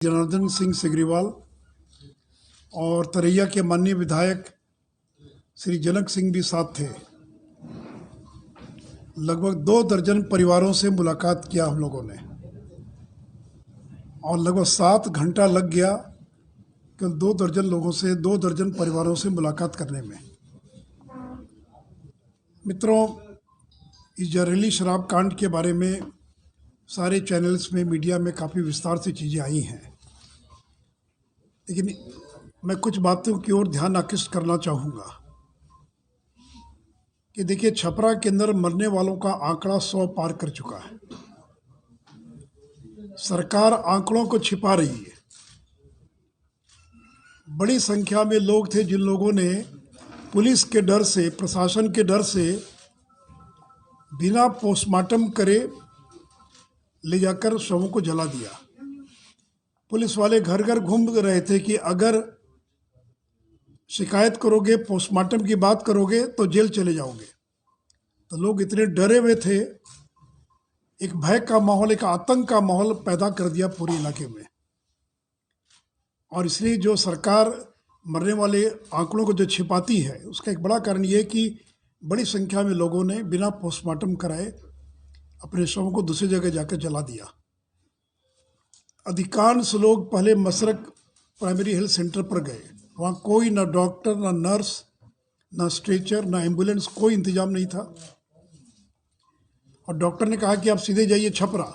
जनार्दन सिंह सिग्रीवाल और तरैया के माननीय विधायक श्री जनक सिंह भी साथ थे। लगभग 2 दर्जन परिवारों से मुलाकात किया हम लोगों ने और लगभग 7 घंटा लग गया केवल 2 दर्जन लोगों से 2 दर्जन परिवारों से मुलाकात करने में। मित्रों, इस जहरीली शराब कांड के बारे में सारे चैनल्स में, मीडिया में काफ़ी विस्तार से चीज़ें आई हैं, लेकिन मैं कुछ बातों की ओर ध्यान आकृष्ट करना चाहूँगा कि देखिए, छपरा के अंदर मरने वालों का आंकड़ा 100 पार कर चुका है। सरकार आंकड़ों को छिपा रही है। बड़ी संख्या में लोग थे जिन लोगों ने पुलिस के डर से, प्रशासन के डर से बिना पोस्टमार्टम करे ले जाकर शवों को जला दिया। पुलिस वाले घर घर घूम रहे थे कि अगर शिकायत करोगे, पोस्टमार्टम की बात करोगे तो जेल चले जाओगे। तो लोग इतने डरे हुए थे, एक भय का माहौल, एक आतंक का माहौल पैदा कर दिया पूरे इलाके में। और इसलिए जो सरकार मरने वाले आंकड़ों को जो छिपाती है, उसका एक बड़ा कारण ये है कि बड़ी संख्या में लोगों ने बिना पोस्टमार्टम कराए अपने शवों को दूसरी जगह जाकर जला दिया। अधिकांश लोग पहले मसरक प्राइमरी हेल्थ सेंटर पर गए। वहाँ कोई ना डॉक्टर, ना नर्स, ना स्ट्रेचर, ना एम्बुलेंस, कोई इंतजाम नहीं था। और डॉक्टर ने कहा कि आप सीधे जाइए छपरा।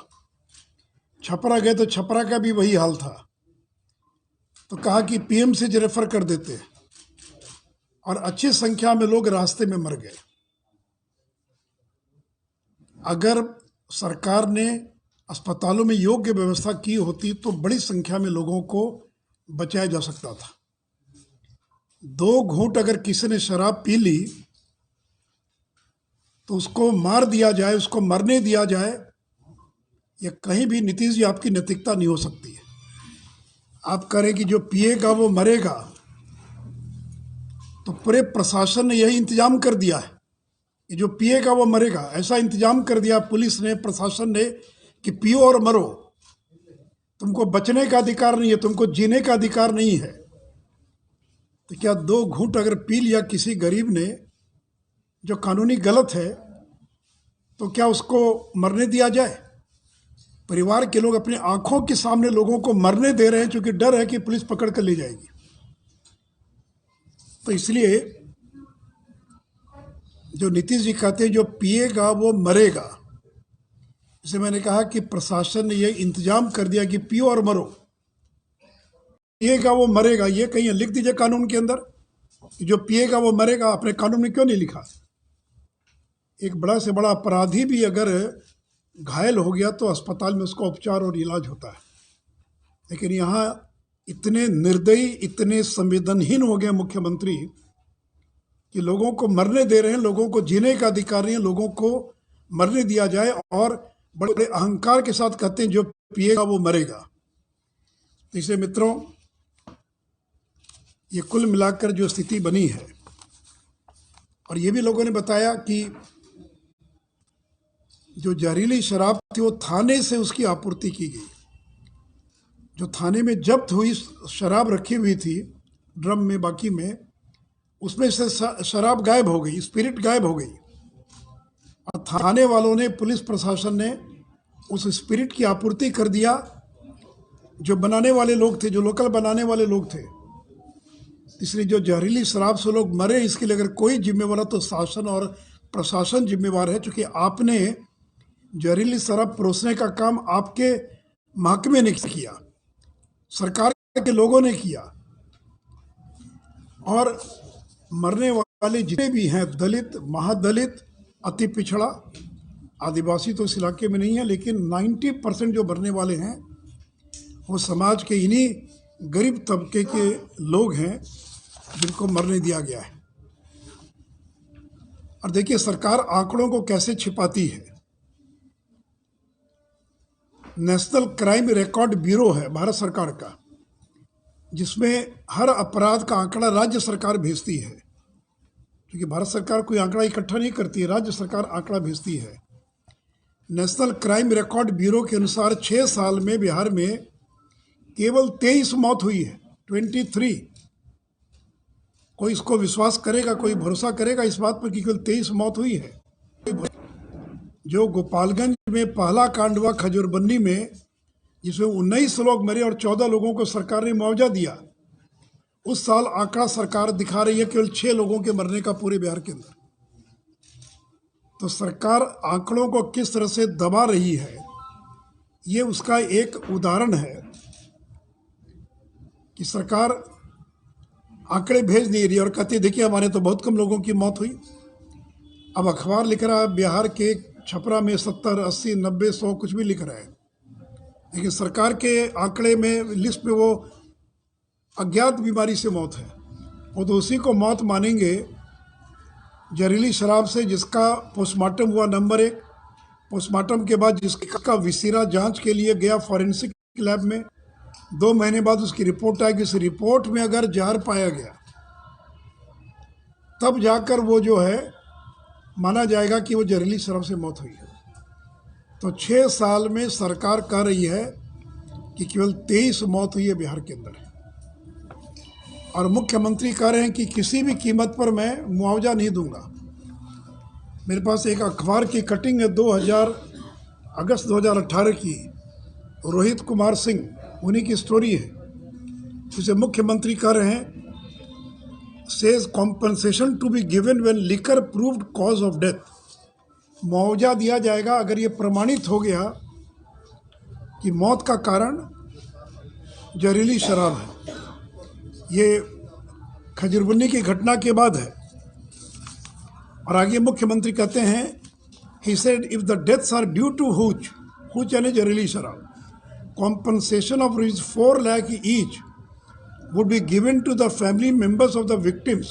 छपरा गए तो छपरा का भी वही हाल था। तो कहा कि पीएमसी रेफर कर देते, और अच्छी संख्या में लोग रास्ते में मर गए। अगर सरकार ने अस्पतालों में योग्य व्यवस्था की होती तो बड़ी संख्या में लोगों को बचाया जा सकता था। 2 घूंट अगर किसी ने शराब पी ली तो उसको मार दिया जाए, उसको मरने दिया जाए, ये कहीं भी नीतीश जी आपकी नैतिकता नहीं हो सकती है। आप करें कि जो पिएगा वो मरेगा, तो पूरे प्रशासन ने यही इंतजाम कर दिया है कि जो पिएगा वो मरेगा। ऐसा इंतजाम कर दिया पुलिस ने, प्रशासन ने कि पियो और मरो, तुमको बचने का अधिकार नहीं है, तुमको जीने का अधिकार नहीं है। तो क्या 2 घूंट अगर पी लिया किसी गरीब ने, जो कानूनी गलत है, तो क्या उसको मरने दिया जाए? परिवार के लोग अपने आंखों के सामने लोगों को मरने दे रहे हैं, क्योंकि डर है कि पुलिस पकड़ कर ले जाएगी। तो इसलिए जो नीतीश जी कहते हैं जो पिएगा वो मरेगा, जैसे मैंने कहा कि प्रशासन ने ये इंतजाम कर दिया कि पियो और मरो, पिएगा वो मरेगा। ये कहीं लिख दीजिए कानून के अंदर कि जो पिएगा वो मरेगा। अपने कानून में क्यों नहीं लिखा? एक बड़ा से बड़ा अपराधी भी अगर घायल हो गया तो अस्पताल में उसका उपचार और इलाज होता है। लेकिन यहाँ इतने निर्दयी, इतने संवेदनहीन हो गए मुख्यमंत्री कि लोगों को मरने दे रहे हैं, लोगों को जीने का अधिकार नहीं है, लोगों को मरने दिया जाए, और बड़े बड़े अहंकार के साथ कहते हैं जो पिएगा वो मरेगा। तो इसलिए मित्रों, ये कुल मिलाकर जो स्थिति बनी है, और ये भी लोगों ने बताया कि जो जहरीली शराब थी वो थाने से उसकी आपूर्ति की गई। जो थाने में जब्त हुई शराब रखी हुई थी ड्रम में, बाकी में, उसमें से शराब गायब हो गई, स्पिरिट गायब हो गई। और थाने वालों ने, पुलिस प्रशासन ने उस स्पिरिट की आपूर्ति कर दिया। जो बनाने वाले लोग थे, जो लोकल बनाने वाले लोग थे, इसलिए जो जहरीली शराब से लोग मरे, इसके लिए अगर कोई जिम्मेवार है तो शासन और प्रशासन जिम्मेवार है, क्योंकि आपने जहरीली शराब परोसने का काम आपके महकमे ने किया, सरकार के लोगों ने किया। और मरने वाले जितने भी हैं, दलित, महादलित, अति पिछड़ा, आदिवासी तो इस इलाके में नहीं है, लेकिन 90% जो मरने वाले हैं वो समाज के इन्हीं गरीब तबके के लोग हैं जिनको मरने दिया गया है। और देखिए सरकार आंकड़ों को कैसे छिपाती है। नेशनल क्राइम रिकॉर्ड ब्यूरो है भारत सरकार का, जिसमें हर अपराध का आंकड़ा राज्य सरकार भेजती है, क्योंकि भारत सरकार कोई आंकड़ा इकट्ठा नहीं करती है, राज्य सरकार आंकड़ा भेजती है। नेशनल क्राइम रिकॉर्ड ब्यूरो के अनुसार 6 साल में बिहार में केवल 23 मौत हुई है, 23। कोई इसको विश्वास करेगा, कोई भरोसा करेगा इस बात पर कि केवल 23 मौत हुई है? जो गोपालगंज में पहला कांड हुआ खजूरबन्नी में, जिसमें 19 लोग मरे और 14 लोगों को सरकार ने मुआवजा दिया, उस साल आंकड़ा सरकार दिखा रही है केवल 6 लोगों के मरने का पूरे बिहार के अंदर। तो सरकार आंकड़ों को किस तरह से दबा रही है, ये उसका एक उदाहरण है कि सरकार आंकड़े भेज नहीं रही और कहती देखिए हमारे तो बहुत कम लोगों की मौत हुई। अब अखबार लिख रहा है बिहार के छपरा में 70, 80, 90, 100 कुछ भी लिख रहा है, लेकिन सरकार के आंकड़े में लिस्ट में वो अज्ञात बीमारी से मौत है। वो तो उसी को मौत मानेंगे जहरीली शराब से, जिसका पोस्टमार्टम हुआ नंबर 1, पोस्टमार्टम के बाद जिसका विसिरा जांच के लिए गया फॉरेंसिक लैब में, 2 महीने बाद उसकी रिपोर्ट आएगी। उस रिपोर्ट में अगर जहर पाया गया तब जाकर वो जो है माना जाएगा कि वो जहरीली शराब से मौत हुई है। तो 6 साल में सरकार कह रही है कि केवल 23 मौत हुई है बिहार के अंदर, और मुख्यमंत्री कह रहे हैं कि किसी भी कीमत पर मैं मुआवजा नहीं दूंगा। मेरे पास एक अखबार की कटिंग है अगस्त 2018 की, रोहित कुमार सिंह, उन्हीं की स्टोरी है, जिसे मुख्यमंत्री कह रहे हैं says compensation to be given when liquor proved cause of death. मुआवजा दिया जाएगा अगर ये प्रमाणित हो गया कि मौत का कारण जहरीली शराब है। ये खजूरबन्नी की घटना के बाद है। और आगे मुख्यमंत्री कहते हैं he said if the deaths are due to hooch यानी जहरीली शराब, compensation of rupees 4 lakh each would be given to the family members of the victims।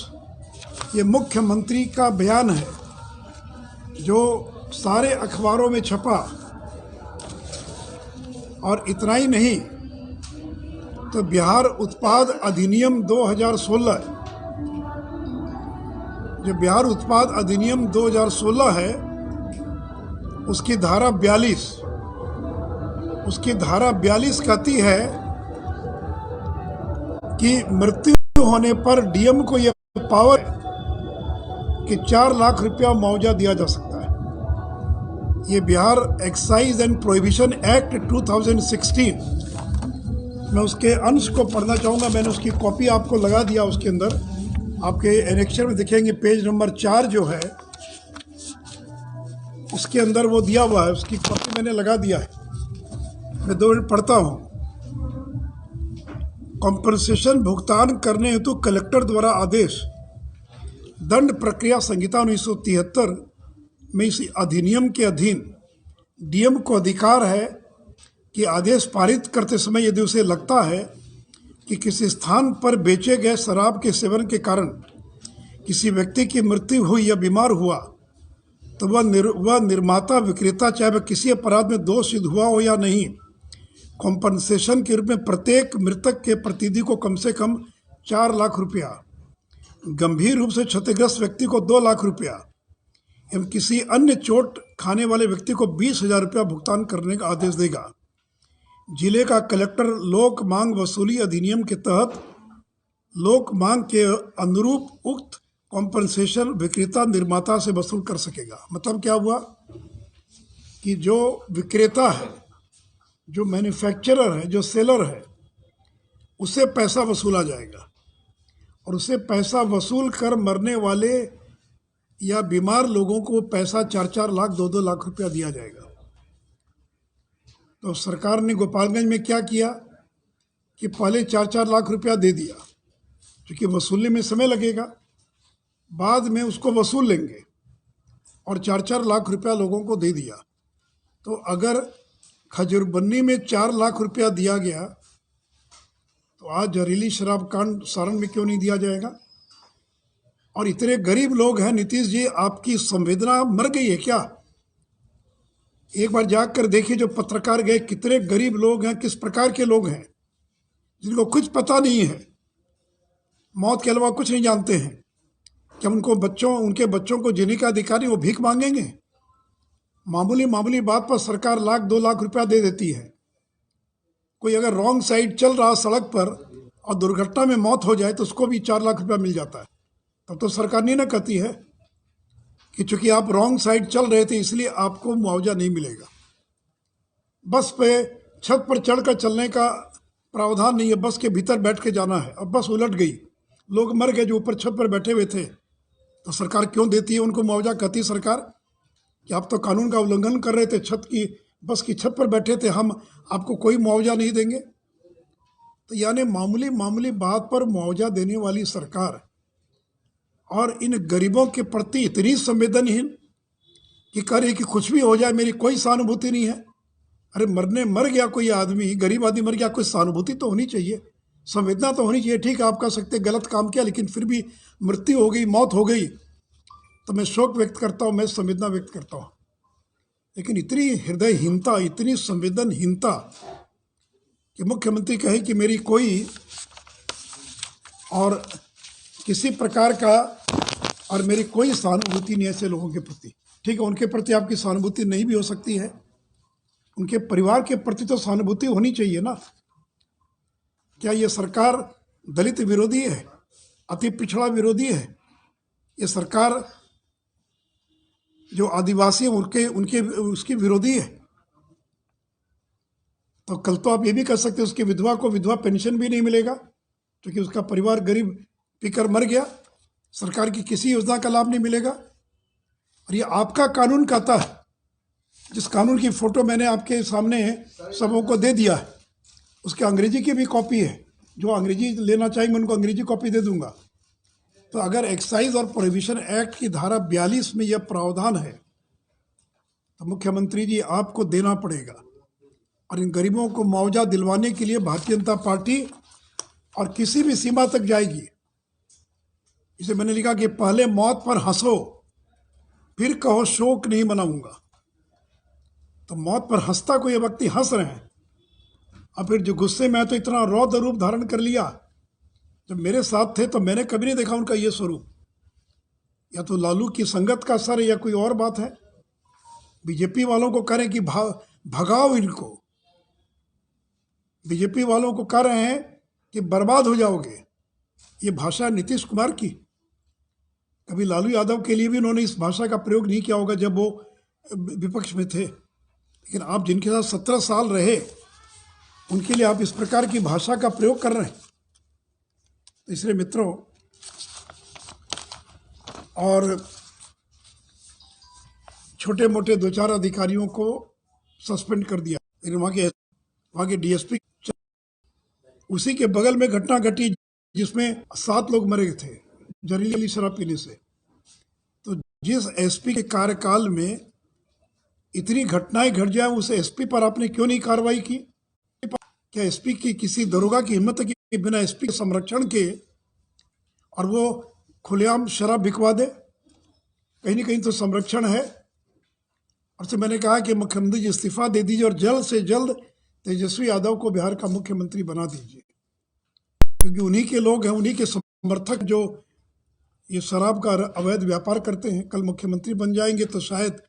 ये मुख्यमंत्री का बयान है जो सारे अखबारों में छपा। और इतना ही नहीं, तो बिहार उत्पाद अधिनियम 2016, जो बिहार उत्पाद अधिनियम 2016 है, उसकी धारा 42, उसकी धारा 42 कहती है कि मृत्यु होने पर डीएम को यह पावर है कि 4 लाख रुपया मुआवजा दिया जा सकता है। ये Bihar excise and prohibition act 2016, मैं उसके अंश को पढ़ना चाहूँगा। मैंने उसकी कॉपी आपको लगा दिया, उसके अंदर आपके एनेक्चर में दिखेंगे पेज नंबर 4 जो है उसके अंदर वो दिया हुआ है, उसकी कॉपी मैंने लगा दिया है। मैं 2 मिनट पढ़ता हूँ। कॉम्पनसेशन भुगतान करने हेतु कलेक्टर द्वारा आदेश, दंड प्रक्रिया संहिता 1973 में इस अधिनियम के अधीन डीएम को अधिकार है कि आदेश पारित करते समय यदि उसे लगता है कि किसी स्थान पर बेचे गए शराब के सेवन के कारण किसी व्यक्ति की मृत्यु हुई या बीमार हुआ, तो वह निर्माता विक्रेता चाहे वह किसी अपराध में दोष सिद्ध हुआ हो या नहीं, कॉम्पनसेशन के रूप में प्रत्येक मृतक के प्रतिनिधि को कम से कम 4 लाख रुपया, गंभीर रूप से क्षतिग्रस्त व्यक्ति को 2 लाख रुपया एवं किसी अन्य चोट खाने वाले व्यक्ति को 20,000 रुपया भुगतान करने का आदेश देगा। जिले का कलेक्टर लोक मांग वसूली अधिनियम के तहत लोक मांग के अनुरूप उक्त कॉम्पनसेशन विक्रेता निर्माता से वसूल कर सकेगा। मतलब क्या हुआ कि जो विक्रेता है, जो मैन्युफैक्चरर है, जो सेलर है, उससे पैसा वसूला जाएगा और उससे पैसा वसूल कर मरने वाले या बीमार लोगों को पैसा 4-4 लाख 2-2 लाख रुपया दिया जाएगा। तो सरकार ने गोपालगंज में क्या किया कि पहले 4-4 लाख रुपया दे दिया, क्योंकि वसूलने में समय लगेगा, बाद में उसको वसूल लेंगे, और 4-4 लाख रुपया लोगों को दे दिया। तो अगर खजूरबन्नी में 4 लाख रुपया दिया गया तो आज जहरीली शराब कांड सारण में क्यों नहीं दिया जाएगा? और इतने गरीब लोग हैं, नीतीश जी आपकी संवेदना मर गई है क्या? एक बार जाकर देखिए, जो पत्रकार गए, कितने गरीब लोग हैं, किस प्रकार के लोग हैं जिनको कुछ पता नहीं है, मौत के अलावा कुछ नहीं जानते हैं। क्या उनके बच्चों को जीने का अधिकार नहीं? वो भीख मांगेंगे? मामूली बात पर सरकार 1-2 लाख रुपया दे देती है। कोई अगर रॉन्ग साइड चल रहा सड़क पर और दुर्घटना में मौत हो जाए तो उसको भी 4 लाख रुपया मिल जाता है। तब तो सरकार नहीं ना कहती है कि चूंकि आप रॉन्ग साइड चल रहे थे इसलिए आपको मुआवजा नहीं मिलेगा। बस पे छत पर चढ़कर चलने का प्रावधान नहीं है, बस के भीतर बैठ के जाना है। अब बस उलट गई, लोग मर गए जो ऊपर छत पर बैठे हुए थे, तो सरकार क्यों देती है उनको मुआवजा? कहती है सरकार कि आप तो कानून का उल्लंघन कर रहे थे, बस की छत पर बैठे थे, हम आपको कोई मुआवजा नहीं देंगे। तो यानी मामूली मामूली बात पर मुआवजा देने वाली सरकार और इन गरीबों के प्रति इतनी संवेदनहीन कि कह रही कि कुछ भी हो जाए मेरी कोई सहानुभूति नहीं है। अरे मर गया कोई आदमी, गरीब आदमी मर गया, कोई सहानुभूति तो होनी चाहिए, संवेदना तो होनी चाहिए। ठीक है, आप कह सकते गलत काम किया, लेकिन फिर भी मृत्यु हो गई, मौत हो गई, तो मैं शोक व्यक्त करता हूँ, मैं संवेदना व्यक्त करता हूँ। लेकिन इतनी हृदयहीनता, इतनी संवेदनहीनता कि मुख्यमंत्री कहे कि मेरी कोई और किसी प्रकार का और मेरी कोई सहानुभूति नहीं ऐसे लोगों के प्रति। ठीक है, उनके प्रति आपकी सहानुभूति नहीं भी हो सकती है, उनके परिवार के प्रति तो सहानुभूति होनी चाहिए ना। क्या ये सरकार दलित विरोधी है, अति पिछड़ा विरोधी है? ये सरकार जो आदिवासी है उनके उसकी विरोधी है? तो कल तो आप ये भी कर सकते उसकी विधवा को विधवा पेंशन भी नहीं मिलेगा क्योंकि उसका परिवार गरीब पीकर मर गया, सरकार की किसी योजना का लाभ नहीं मिलेगा। और ये आपका कानून कहता है, जिस कानून की फोटो मैंने आपके सामने सबों को दे दिया है, उसके अंग्रेजी की भी कॉपी है। जो अंग्रेजी लेना चाहेंगे उनको अंग्रेजी कॉपी दे दूंगा। तो अगर एक्साइज और प्रोहिबिशन एक्ट की धारा 42 में यह प्रावधान है तो मुख्यमंत्री जी आपको देना पड़ेगा। और इन गरीबों को मुआवजा दिलवाने के लिए भारतीय जनता पार्टी और किसी भी सीमा तक जाएगी। इसे मैंने लिखा कि पहले मौत पर हंसो फिर कहो शोक नहीं मनाऊंगा। तो मौत पर हंसता कोई व्यक्ति हंस रहे हैं और फिर जो गुस्से में तो इतना रौद्र रूप धारण कर लिया। जब मेरे साथ थे तो मैंने कभी नहीं देखा उनका ये स्वरूप। या तो लालू की संगत का असर है या कोई और बात है। बीजेपी वालों को कह रहे हैं कि भगाओ इनको, बीजेपी वालों को कह रहे हैं कि बर्बाद हो जाओगे। ये भाषा नीतीश कुमार की, कभी लालू यादव के लिए भी उन्होंने इस भाषा का प्रयोग नहीं किया होगा जब वो विपक्ष में थे। लेकिन आप जिनके साथ 17 साल रहे उनके लिए आप इस प्रकार की भाषा का प्रयोग कर रहे हैं। तो इसलिए मित्रों, और छोटे मोटे 2-4 अधिकारियों को सस्पेंड कर दिया। लेकिन वहाँ के डीएसपी, उसी के बगल में घटना घटी जिसमें 7 लोग मरे थे जहरीली शराब पीने से। तो जिस एसपी के कार्यकाल में इतनी घटनाएं घट जाए, उस एसपी पर आपने क्यों नहीं कार्रवाई की? क्या एसपी की किसी दरोगा की हिम्मत है कि बिना एसपी के संरक्षण के और वो खुलेआम शराब बिकवा दे? कहीं ना कहीं तो संरक्षण है। और से मैंने कहा कि मुख्यमंत्री जी इस्तीफा दे दीजिए और जल्द से जल्द तेजस्वी यादव को बिहार का मुख्यमंत्री बना दीजिए, क्योंकि उन्हीं के लोग हैं, उन्हीं के समर्थक जो ये शराब का अवैध व्यापार करते हैं। कल मुख्यमंत्री बन जाएंगे तो शायद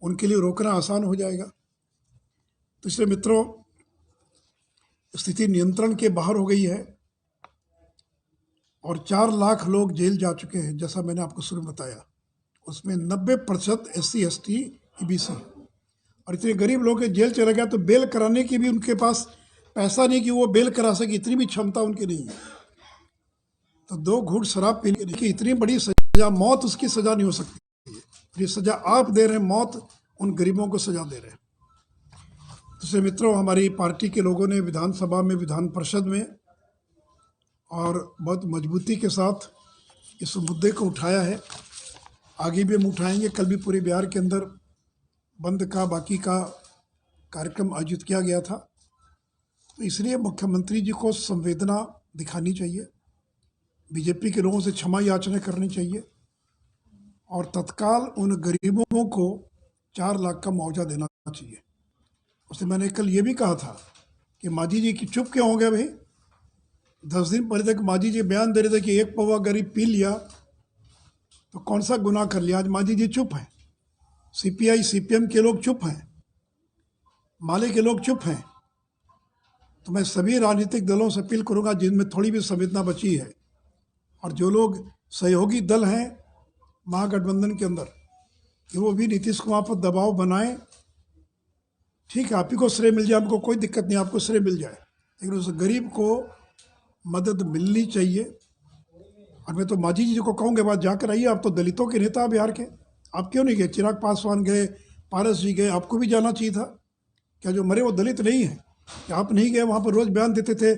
उनके लिए रोकना आसान हो जाएगा। तो इसलिए मित्रों, स्थिति नियंत्रण के बाहर हो गई है और 4 लाख लोग जेल जा चुके हैं। जैसा मैंने आपको शुरू में बताया, उसमें 90% SC ST EBC। और इतने गरीब लोग जेल चले गया तो बेल कराने की भी उनके पास पैसा नहीं कि वो बेल करा सके, इतनी भी क्षमता उनकी नहीं है। तो 2 घूंट शराब पीने की इतनी बड़ी सजा, मौत उसकी सजा नहीं हो सकती। ये सजा आप दे रहे हैं, मौत उन गरीबों को सजा दे रहे हैं। तो मित्रों, हमारी पार्टी के लोगों ने विधानसभा में, विधान परिषद में और बहुत मजबूती के साथ इस मुद्दे को उठाया है। आगे भी हम उठाएंगे। कल भी पूरे बिहार के अंदर बंद का, बाकी का कार्यक्रम आयोजित किया गया था। तो इसलिए मुख्यमंत्री जी को संवेदना दिखानी चाहिए, बीजेपी के लोगों से क्षमा याचना करनी चाहिए और तत्काल उन गरीबों को 4 लाख का मुआवजा देना चाहिए। उससे मैंने कल ये भी कहा था कि मांझी जी की चुप क्यों हो गया भाई? 10 दिन पहले तक मांझी जी बयान दे रहे थे कि 1 पौवा गरीब पी लिया तो कौन सा गुनाह कर लिया। आज मांझी जी चुप हैं, CPI CPM के लोग चुप हैं, माले के लोग चुप हैं। तो मैं सभी राजनीतिक दलों से अपील करूंगा जिनमें थोड़ी भी संवेदना बची है और जो लोग सहयोगी दल हैं महागठबंधन के अंदर, कि वो भी नीतीश कुमार पर दबाव बनाएं। ठीक है, आप ही को श्रेय मिल जाए, हमको कोई दिक्कत नहीं, आपको श्रेय मिल जाए, लेकिन उस गरीब को मदद मिलनी चाहिए। और मैं तो मांझी जी को कहूँगे, बात जाकर आइए, आप तो दलितों के नेता बिहार के, आप क्यों नहीं गए? चिराग पासवान गए, पारस जी गए, आपको भी जाना चाहिए था। क्या जो मरे वो दलित नहीं है? क्या आप नहीं गए? वहाँ पर रोज़ बयान देते थे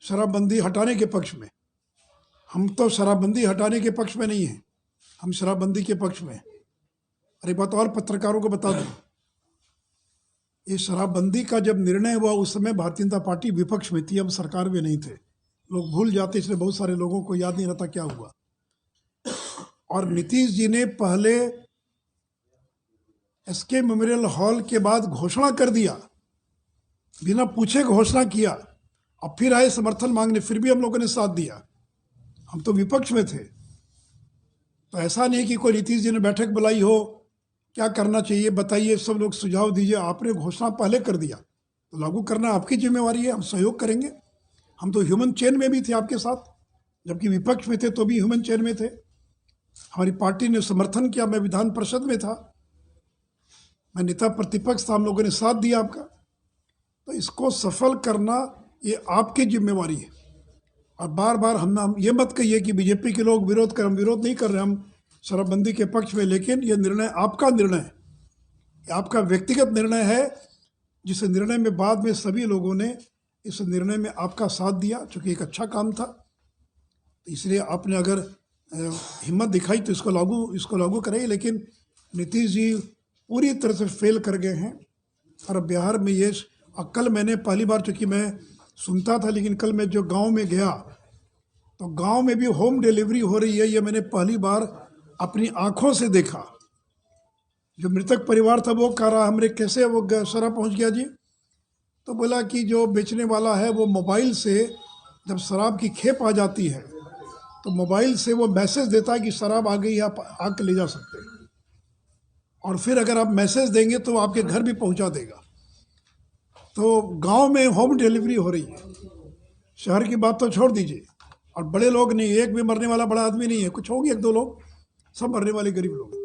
शराबबंदी हटाने के पक्ष में। हम तो शराबबंदी हटाने के पक्ष में नहीं हैं, हम शराबबंदी के पक्ष में। और एक बात और पत्रकारों को बता दूं, ये शराबबंदी का जब निर्णय हुआ उस समय भारतीय जनता पार्टी विपक्ष में थी, हम सरकार में नहीं थे। लोग भूल जाते, इसलिए बहुत सारे लोगों को याद नहीं रहता क्या हुआ। और नीतीश जी ने पहले एसके मेमोरियल हॉल के बाद घोषणा कर दिया, बिना पूछे घोषणा किया, अब फिर आए समर्थन मांगने, फिर भी हम लोगों ने साथ दिया। हम तो विपक्ष में थे। तो ऐसा नहीं कि कोई नीतीश जी ने बैठक बुलाई हो, क्या करना चाहिए बताइए, सब लोग सुझाव दीजिए, आपने घोषणा पहले कर दिया तो लागू करना आपकी जिम्मेवारी है, हम सहयोग करेंगे। हम तो ह्यूमन चेन में भी थे आपके साथ, जबकि विपक्ष में थे तो भी ह्यूमन चेन में थे। हमारी पार्टी ने समर्थन किया, मैं विधान परिषद में था, मैं नेता प्रतिपक्ष था, हम लोगों ने साथ दिया आपका। तो इसको सफल करना ये आपकी जिम्मेवारी है। और बार बार हम ये मत कहिए कि बीजेपी के लोग विरोध कर, हम विरोध नहीं कर रहे, हम शराबबंदी के पक्ष में, लेकिन ये निर्णय आपका निर्णय है, ये आपका व्यक्तिगत निर्णय है, जिस निर्णय में बाद में सभी लोगों ने इस निर्णय में आपका साथ दिया, चूँकि एक अच्छा काम था। इसलिए आपने अगर हिम्मत दिखाई तो इसको लागू करें। लेकिन नीतीश जी पूरी तरह से फेल कर गए हैं। और बिहार में ये, और कल मैंने पहली बार, चूँकि मैं सुनता था, लेकिन कल मैं जो गांव में गया तो गांव में भी होम डिलीवरी हो रही है, ये मैंने पहली बार अपनी आंखों से देखा। जो मृतक परिवार था वो कह रहा, हमने कैसे वो शराब पहुंच गया जी? तो बोला कि जो बेचने वाला है वो मोबाइल से, जब शराब की खेप आ जाती है तो मोबाइल से वो मैसेज देता है कि शराब आ गई, आप आके ले जा सकते हैं, और फिर अगर आप मैसेज देंगे तो आपके घर भी पहुंचा देगा। तो गांव में होम डिलीवरी हो रही है। शहर की बात तो छोड़ दीजिए, और बड़े लोग नहीं, एक भी मरने वाला बड़ा आदमी नहीं है, कुछ होंगे एक दो लोग, सब मरने वाले गरीब लोग।